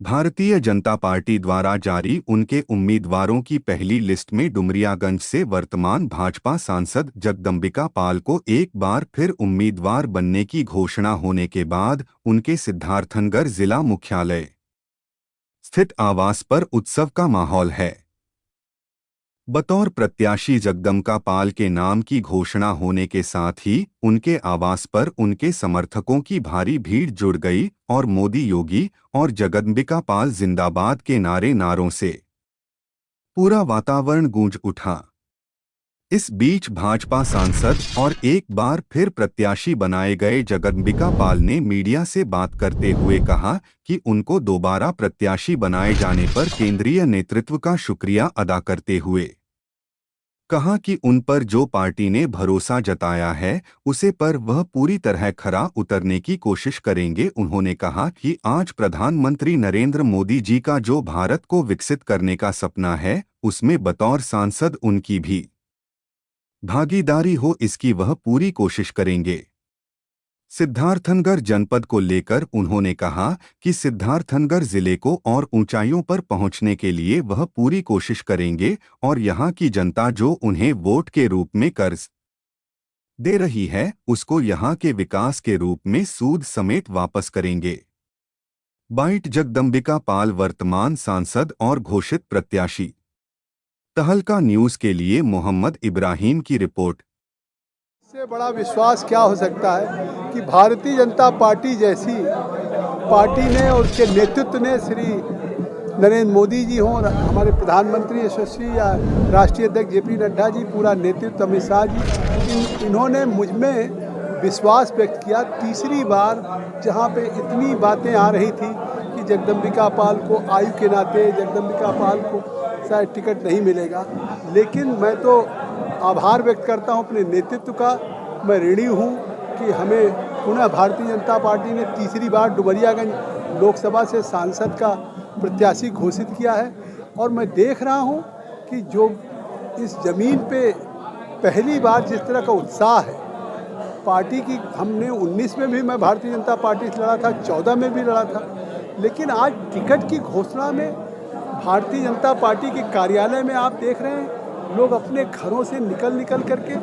Bharatiya Janata party द्वारा जारी उनके उम्मीदवारों की पहली लिस्ट में डुमरियागंज से वर्तमान भाजपा सांसद जगदंबिका पाल को एक बार फिर उम्मीदवार बनने की घोषणा होने के बाद उनके सिद्धार्थनगर जिला मुख्यालय स्थित आवास पर उत्सव का माहौल है। बतौर प्रत्याशी जगदम्बिका पाल के नाम की घोषणा होने के साथ ही उनके आवास पर उनके समर्थकों की भारी भीड़ जुड़ गई और मोदी योगी और जगदम्बिका पाल जिंदाबाद के नारों से पूरा वातावरण गूंज उठा। इस बीच भाजपा सांसद और एक बार फिर प्रत्याशी बनाए गए जगदम्बिका पाल ने मीडिया से बात करते हुए कहा कि उनको दोबारा प्रत्याशी बनाए जाने पर केंद्रीय नेतृत्व का शुक्रिया अदा करते हुए कहा कि उन पर जो पार्टी ने भरोसा जताया है उसे पर वह पूरी तरह खरा उतरने की कोशिश करेंगे। उन्होंने कहा कि आज प्रधानमंत्री नरेंद्र मोदी जी का जो भारत को विकसित करने का सपना है उसमें बतौर सांसद उनकी भी भागीदारी हो, इसकी वह पूरी कोशिश करेंगे। सिद्धार्थनगर जनपद को लेकर उन्होंने कहा कि सिद्धार्थनगर जिले को और ऊंचाइयों पर पहुंचने के लिए वह पूरी कोशिश करेंगे और यहां की जनता जो उन्हें वोट के रूप में कर्ज दे रही है उसको यहां के विकास के रूप में सूद समेत वापस करेंगे। बाइट जगदम्बिका पाल वर्तमान सांसद और घोषित प्रत्याशी। तहलका न्यूज के लिए मोहम्मद इब्राहिम की रिपोर्ट। इससे बड़ा विश्वास क्या हो सकता है कि भारतीय जनता पार्टी जैसी पार्टी ने और उसके नेतृत्व ने श्री नरेंद्र मोदी जी हों और हमारे प्रधानमंत्री यशस्वी या राष्ट्रीय अध्यक्ष जेपी नड्डा जी, पूरा नेतृत्व अमित शाह जी, इन्होंने मुझ में विश्वास व्यक्त किया। तीसरी बार जहां पे इतनी बातें आ रही थी कि जगदम्बिका पाल को आयु के नाते जगदम्बिका पाल को शायद टिकट नहीं मिलेगा, लेकिन मैं तो आभार व्यक्त करता हूं अपने नेतृत्व का। मैं ऋणी हूं कि हमें पुनः भारतीय जनता पार्टी ने तीसरी बार डुमरियागंज लोकसभा से सांसद का प्रत्याशी घोषित किया है और मैं देख रहा हूं कि जो इस जमीन पे पहली बार जिस तरह का उत्साह है पार्टी की, हमने 19 में भी मैं भारतीय जनता पार्टी से लड़ा था, 14 में भी लड़ा था, लेकिन आज टिकट की घोषणा में भारतीय जनता पार्टी के कार्यालय में आप देख रहे हैं लोग अपने घरों से निकल करके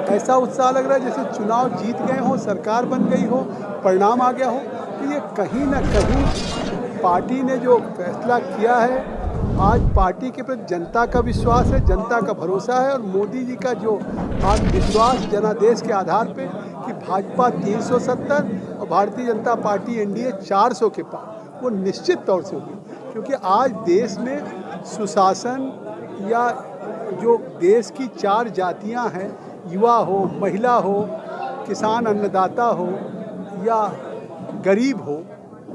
ऐसा उत्साह लग रहा है जैसे चुनाव जीत गए हों, सरकार बन गई हो, परिणाम आ गया हो। तो ये कहीं ना कहीं पार्टी ने जो फैसला किया है, आज पार्टी के प्रति जनता का विश्वास है, जनता का भरोसा है और मोदी जी का जो आज विश्वास जनादेश के आधार पे कि भाजपा 370 और भारतीय जनता पार्टी एनडीए 400 के पार, वो निश्चित तौर से होगी। क्योंकि आज देश में सुशासन या जो देश की 4 जातियां हैं, युवा हो, महिला हो, किसान अन्नदाता हो या गरीब हो,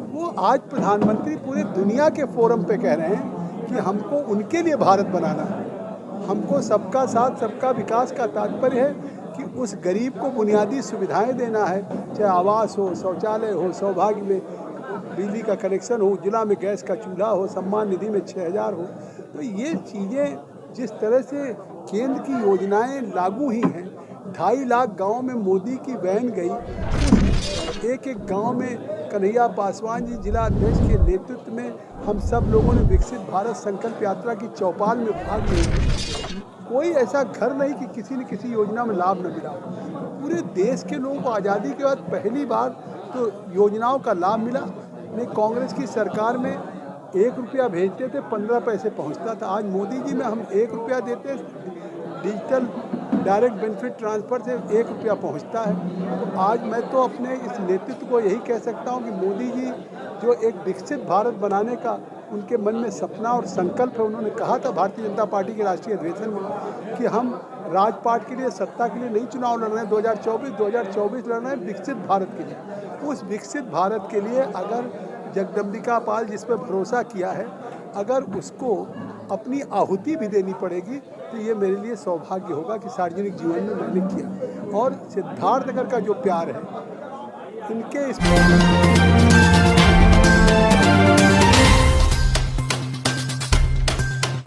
वो आज प्रधानमंत्री पूरे दुनिया के फोरम पे कह रहे हैं कि हमको उनके लिए भारत बनाना है। हमको सबका साथ सबका विकास का तात्पर्य है कि उस गरीब को बुनियादी सुविधाएं देना है, चाहे आवास हो, शौचालय हो, सौभाग्य में बिजली का कनेक्शन हो, उज्ज्वला में गैस का चूल्हा हो, सम्मान निधि में 6000 हो। तो ये चीज़ें जिस तरह से केंद्र की योजनाएं लागू ही हैं, 2.5 लाख गांव में मोदी की वैन गई, एक एक गांव में कन्हैया पासवान जी जिला अध्यक्ष के नेतृत्व में हम सब लोगों ने विकसित भारत संकल्प यात्रा की चौपाल में भाग लिया। कोई ऐसा घर नहीं कि किसी न किसी योजना में लाभ न मिला। पूरे देश के लोगों को आज़ादी के बाद पहली बार तो योजनाओं का लाभ मिला। नहीं, कांग्रेस की सरकार में 1 रुपया भेजते थे 15 पैसे पहुंचता था। आज मोदी जी में हम 1 रुपया देते, डिजिटल डायरेक्ट बेनिफिट ट्रांसफ़र से 1 रुपया पहुंचता है। तो आज मैं तो अपने इस नेतृत्व को यही कह सकता हूं कि मोदी जी जो एक विकसित भारत बनाने का उनके मन में सपना और संकल्प है, उन्होंने कहा था भारतीय जनता पार्टी के राष्ट्रीय अधिवेशन में कि हम राजपाट के लिए, सत्ता के लिए नहीं चुनाव लड़ रहे हैं 2024 लड़ रहे हैं विकसित भारत के लिए। उस विकसित भारत के लिए अगर जगदम्बिका पाल जिस पर भरोसा किया है, अगर उसको अपनी आहुति भी देनी पड़ेगी तो ये मेरे लिए सौभाग्य होगा कि सार्वजनिक जीवन में मैंने किया। और सिद्धार्थनगर का जो प्यार है इनके इस